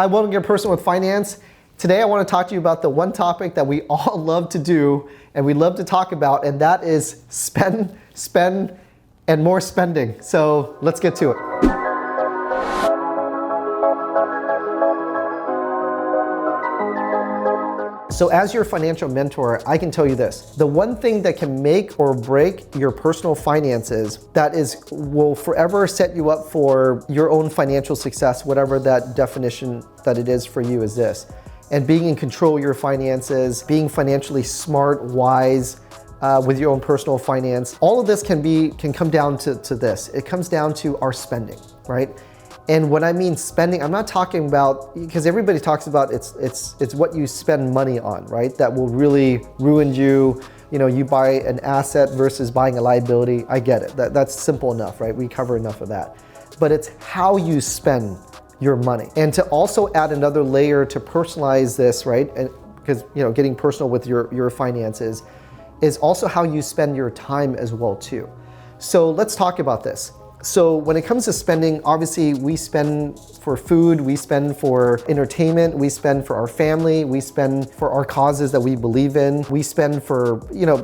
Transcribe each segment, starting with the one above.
Hi, welcome to Get Personal with Finance. Today I want to talk to you about the one topic that we all love to do and we love to talk about, and that is spend, and more spending. So let's get to it. So as your financial mentor, I can tell you this. The one thing that can make or break your personal finances will forever set you up for your own financial success, whatever that definition that it is for you is this. And being in control of your finances, being financially smart, wise, with your own personal finance. All of this can come down to this. It comes down to our spending, right? And when I mean spending, I'm not talking about, because everybody talks about it's what you spend money on, right? That will really ruin you. You know, you buy an asset versus buying a liability. I get it. That's simple enough, right? We cover enough of that. But it's how you spend your money. And to also add another layer to personalize this, right? And because, you know, getting personal with your finances is also how you spend your time as well too. So let's talk about this. So when it comes to spending, obviously we spend for food, we spend for entertainment, we spend for our family, we spend for our causes that we believe in, we spend for, you know,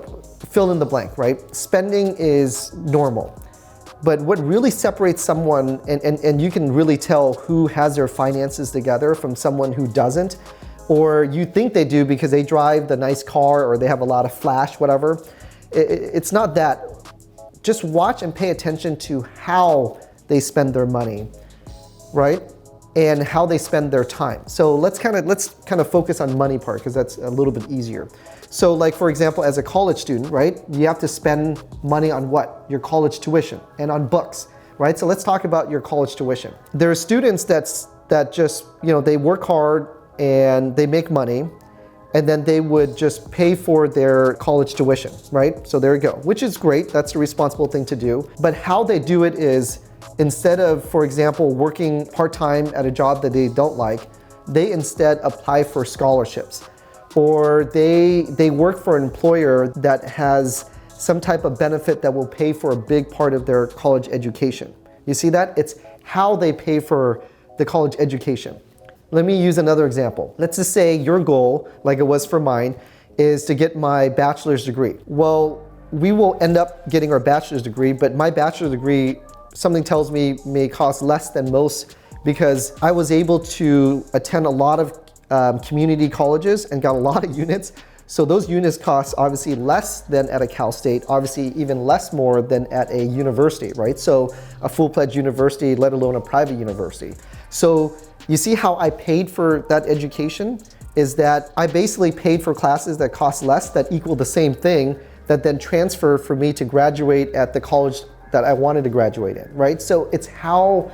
fill in the blank, right? Spending is normal. But what really separates someone, and you can really tell who has their finances together from someone who doesn't, or you think they do because they drive the nice car or they have a lot of flash, whatever. It's not that. Just watch and pay attention to how they spend their money, right? And how they spend their time. So let's kind of focus on money part, because that's a little bit easier. So like, for example, as a college student, right? You have to spend money on what? Your college tuition and on books, right? So let's talk about your college tuition. There are students that just, you know, they work hard and they make money, and then they would just pay for their college tuition, right? So there you go, which is great. That's the responsible thing to do. But how they do it is, instead of, for example, working part-time at a job that they don't like, they instead apply for scholarships. Or they work for an employer that has some type of benefit that will pay for a big part of their college education. You see that? It's how they pay for the college education. Let me use another example. Let's just say your goal, like it was for mine, is to get my bachelor's degree. Well, we will end up getting our bachelor's degree, but my bachelor's degree, something tells me, may cost less than most, because I was able to attend a lot of community colleges and got a lot of units. So those units cost obviously less than at a Cal State, obviously even less more than at a university, right? So a full-fledged university, let alone a private university. So you see how I paid for that education is that I basically paid for classes that cost less, that equal the same thing, that then transfer for me to graduate at the college that I wanted to graduate in, right? So it's how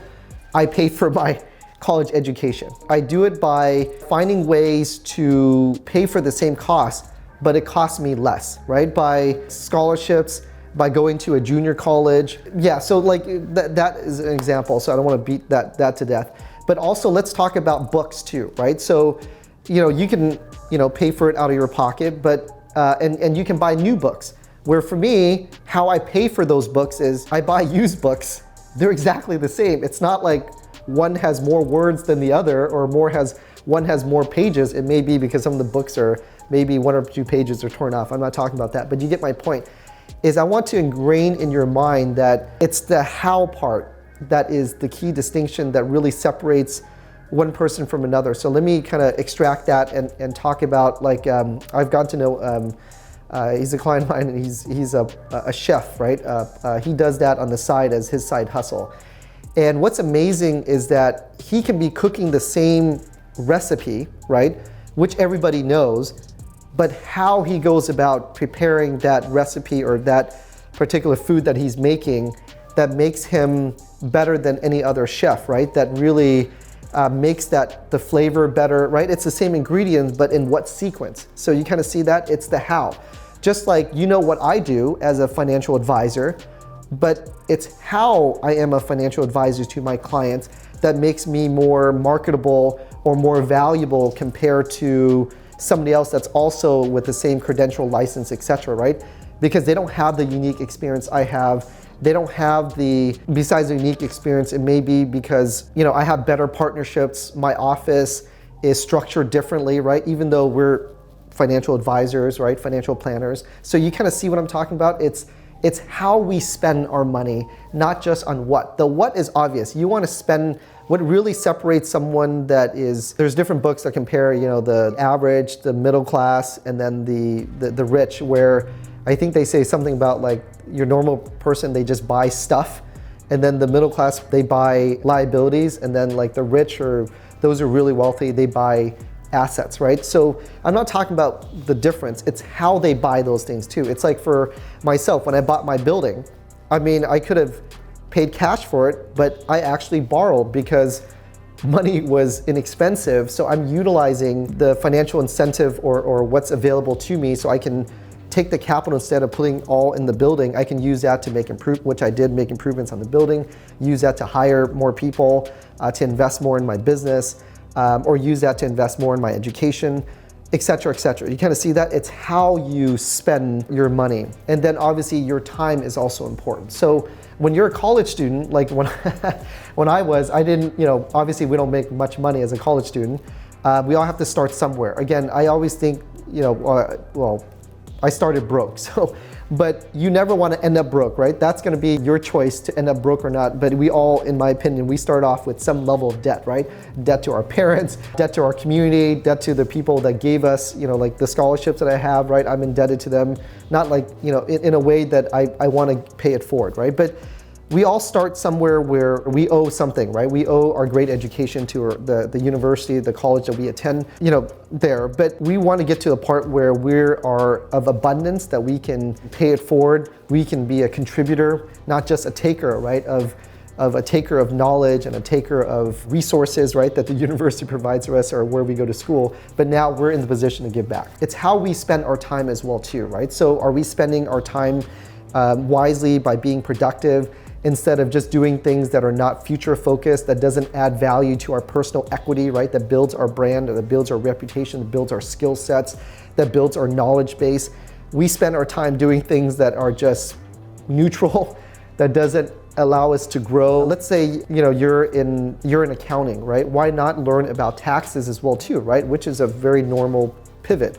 I pay for my college education. I do it by finding ways to pay for the same cost, but it costs me less, right? By scholarships, by going to a junior college. Yeah, so like that is an example, so I don't want to beat that to death. But also let's talk about books too, right? So, you know, you can, you know, pay for it out of your pocket, but, and you can buy new books. Where for me, how I pay for those books is I buy used books. They're exactly the same. It's not like one has more words than the other, or one has more pages. It may be because some of the books are, maybe one or two pages are torn off. I'm not talking about that, but you get my point. Is I want to ingrain in your mind that it's the how part that is the key distinction that really separates one person from another. So let me kind of extract that and talk about, like, I've gotten to know, he's a client of mine, and he's a chef, right? He does that on the side as his side hustle. And what's amazing is that he can be cooking the same recipe, right? Which everybody knows, but how he goes about preparing that recipe or that particular food that he's making that makes him better than any other chef, right? That really makes the flavor better, right? It's the same ingredients, but in what sequence? So you kind of see that, it's the how. Just like, you know what I do as a financial advisor, but it's how I am a financial advisor to my clients that makes me more marketable or more valuable compared to somebody else that's also with the same credential, license, etc., right? Because they don't have the unique experience I have. They don't have besides the unique experience, it may be because, I have better partnerships. My office is structured differently, right? Even though we're financial advisors, right? Financial planners. So you kind of see what I'm talking about. It's how we spend our money, not just on what. The what is obvious. You want to spend. What really separates someone there's different books that compare, the average, the middle class, and then the rich, where I think they say something about like your normal person, they just buy stuff, and then the middle class, they buy liabilities, and then like the rich or those who are really wealthy, they buy assets, right? So I'm not talking about the difference, it's how they buy those things too. It's like for myself, when I bought my building, I could have paid cash for it, but I actually borrowed because money was inexpensive. So I'm utilizing the financial incentive or what's available to me, so I can take the capital instead of putting all in the building. I can use that to make which I did, make improvements on the building, use that to hire more people, to invest more in my business, or use that to invest more in my education, et cetera, et cetera. You kind of see that? It's how you spend your money. And then obviously your time is also important. So when you're a college student, like when I didn't, obviously we don't make much money as a college student. We all have to start somewhere. Again, I always think, I started broke. But you never want to end up broke, right? That's going to be your choice to end up broke or not. But we all, in my opinion, we start off with some level of debt, right? Debt to our parents, debt to our community, debt to the people that gave us, like the scholarships that I have, right? I'm indebted to them, not like, in a way that I want to pay it forward, right? But we all start somewhere where we owe something, right? We owe our great education to the university, the college that we attend, there. But we want to get to a part where we are of abundance, that we can pay it forward. We can be a contributor, not just a taker, right? Of a taker of knowledge and a taker of resources, right? That the university provides for us or where we go to school. But now we're in the position to give back. It's how we spend our time as well too, right? So are we spending our time wisely by being productive, instead of just doing things that are not future focused, that doesn't add value to our personal equity, right? That builds our brand, or that builds our reputation, that builds our skill sets, that builds our knowledge base. We spend our time doing things that are just neutral, that doesn't allow us to grow. Let's say, you're in accounting, right? Why not learn about taxes as well too, right? Which is a very normal pivot.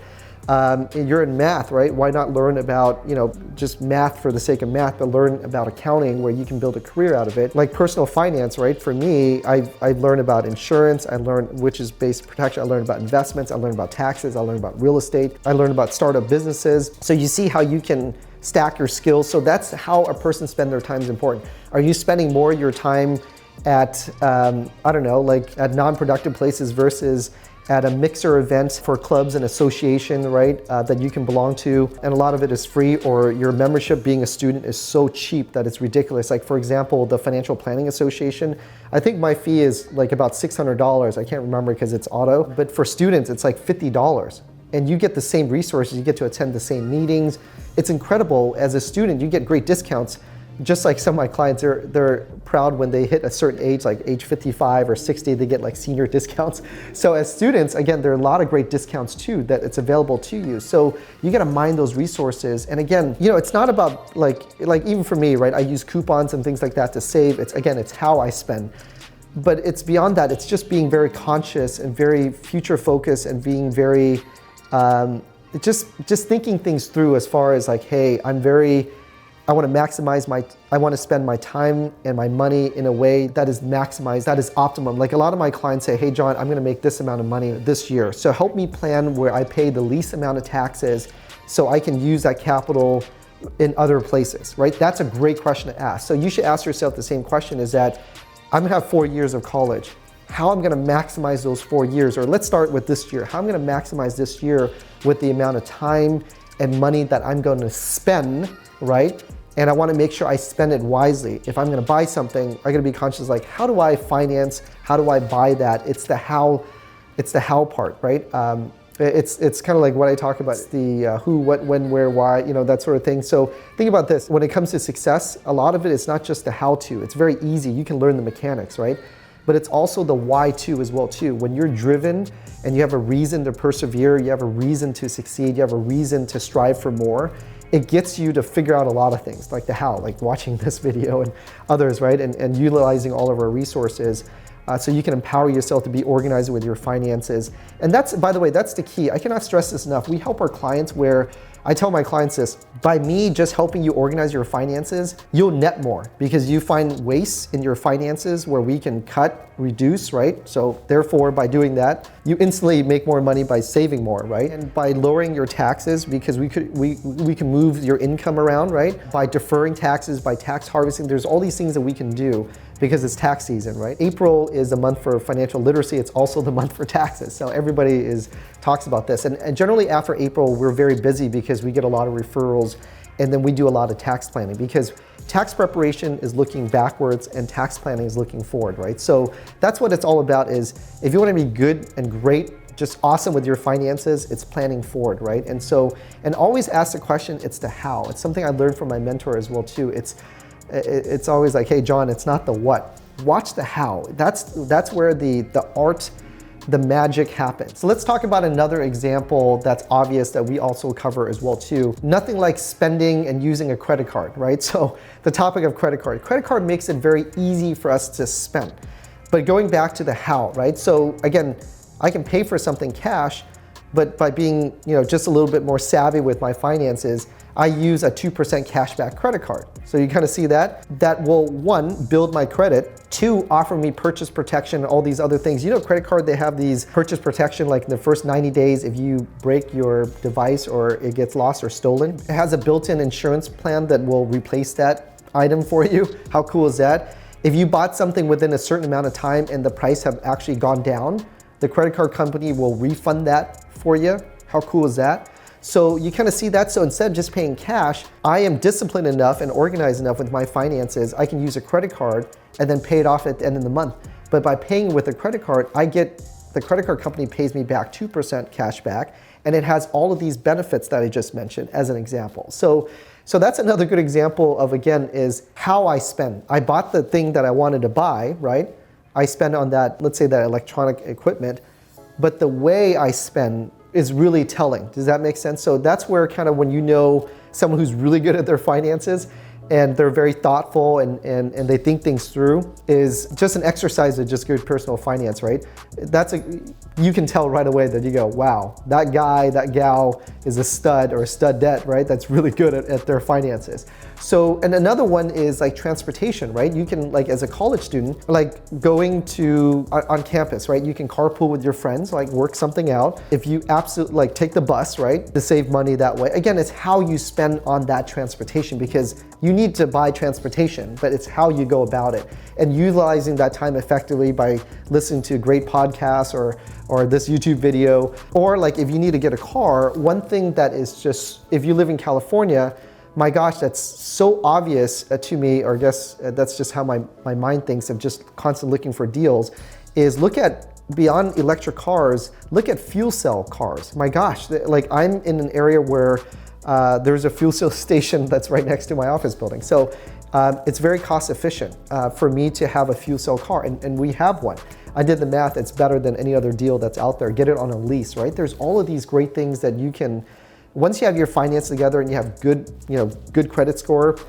You're in math, right? Why not learn about, just math for the sake of math, but learn about accounting where you can build a career out of it. Like personal finance, right? For me, I've learned about insurance, which is basic protection. I learned about investments, I learned about taxes, I learned about real estate, I learned about startup businesses. So you see how you can stack your skills. So that's how a person spends their time is important. Are you spending more of your time at, at non-productive places versus at a mixer event for clubs and association, right, that you can belong to, and a lot of it is free, or your membership being a student is so cheap that it's ridiculous. Like for example, the Financial Planning Association, I think my fee is like about $600. I can't remember because it's auto, but for students it's like $50. And you get the same resources, you get to attend the same meetings. It's incredible. As a student, you get great discounts. Just like some of my clients, they're proud when they hit a certain age, like age 55 or 60, they get like senior discounts. So as students, again, there are a lot of great discounts too that it's available to you. So you gotta mine those resources. And again, it's not about like even for me, right? I use coupons and things like that to save. It's how I spend. But it's beyond that. It's just being very conscious and very future focused and being very, just thinking things through as far as like, hey, I want to spend my time and my money in a way that is maximized, that is optimum. Like a lot of my clients say, hey John, I'm gonna make this amount of money this year. So help me plan where I pay the least amount of taxes so I can use that capital in other places, right? That's a great question to ask. So you should ask yourself the same question, is that I'm gonna have 4 years of college. How I'm gonna maximize those 4 years, or let's start with this year. How I'm gonna maximize this year with the amount of time and money that I'm gonna spend, right? And I want to make sure I spend it wisely. If I'm going to buy something, I got to be conscious, like, how do I finance? How do I buy that? It's the how part, right? It's kind of like what I talk about, the who, what, when, where, why, that sort of thing. So think about this. When it comes to success, a lot of it is not just the how to. It's very easy. You can learn the mechanics, right? But it's also the why to as well too. When you're driven and you have a reason to persevere, you have a reason to succeed, you have a reason to strive for more, it gets you to figure out a lot of things, like the how, like watching this video and others, right? And utilizing all of our resources so you can empower yourself to be organized with your finances. And that's, by the way, that's the key. I cannot stress this enough. We help our clients where I tell my clients this, by me just helping you organize your finances, you'll net more because you find waste in your finances where we can cut, reduce, right? So therefore, by doing that, you instantly make more money by saving more, right? And by lowering your taxes, because we can move your income around, right? By deferring taxes, by tax harvesting, there's all these things that we can do because it's tax season, right? April is a month for financial literacy. It's also the month for taxes. So everybody talks about this. And generally after April, we're very busy because we get a lot of referrals and then we do a lot of tax planning because tax preparation is looking backwards and tax planning is looking forward, right? So that's what it's all about is if you want to be good and great, just awesome with your finances, it's planning forward, right? And so, and always ask the question, it's the how. It's something I learned from my mentor as well too. It's always like, hey, John, it's not the what. Watch the how. That's where the art, the magic happens. So let's talk about another example that's obvious that we also cover as well too. Nothing like spending and using a credit card, right? So the topic of credit card makes it very easy for us to spend. But going back to the how, right? So again, I can pay for something cash, but by being, just a little bit more savvy with my finances, I use a 2% cashback credit card. So you kind of see that. That will, one, build my credit, two, offer me purchase protection and all these other things. Credit card, they have these purchase protection like in the first 90 days if you break your device or it gets lost or stolen. It has a built-in insurance plan that will replace that item for you. How cool is that? If you bought something within a certain amount of time and the price have actually gone down, the credit card company will refund that for you. How cool is that? So you kind of see that. So instead of just paying cash, I am disciplined enough and organized enough with my finances, I can use a credit card and then pay it off at the end of the month. But by paying with a credit card, the credit card company pays me back 2% cash back, and it has all of these benefits that I just mentioned as an example. So that's another good example of, again, is how I spend. I bought the thing that I wanted to buy, right? I spend on that, let's say that electronic equipment, but the way I spend is really telling. Does that make sense? So that's where kind of when you know someone who's really good at their finances and they're very thoughtful and they think things through, is just an exercise of just good personal finance, right? You can tell right away that you go, wow, that guy, that gal is a stud or a studette, right? That's really good at their finances. So, and another one is like transportation, right? You can, like as a college student, like going to on campus, right? You can carpool with your friends, like work something out. If you absolutely like take the bus, right? To save money that way. Again, it's how you spend on that transportation because you need to buy transportation, but it's how you go about it and utilizing that time effectively by listening to great podcasts or this YouTube video. Or like if you need to get a car, one thing that is just, if you live in California, my gosh, that's so obvious to me, or I guess that's just how my mind thinks of just constantly looking for deals, is look at, beyond electric cars, look at fuel cell cars. My gosh, like I'm in an area where there's a fuel cell station that's right next to my office building. So it's very cost efficient for me to have a fuel cell car, and we have one. I did the math, it's better than any other deal that's out there. Get it on a lease, right? There's all of these great things that you can, once you have your finance together and you have good credit score,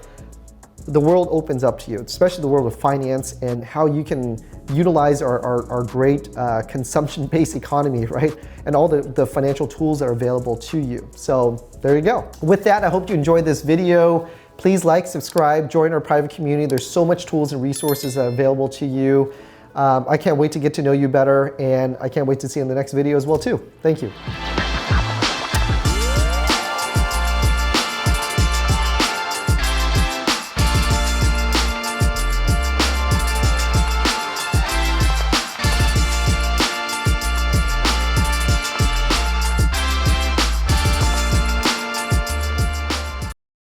the world opens up to you, especially the world of finance and how you can utilize our great consumption-based economy, right? And all the financial tools that are available to you. So there you go. With that, I hope you enjoyed this video. Please like, subscribe, join our private community. There's so much tools and resources that are available to you. I can't wait to get to know you better, and I can't wait to see you in the next video as well too. Thank you.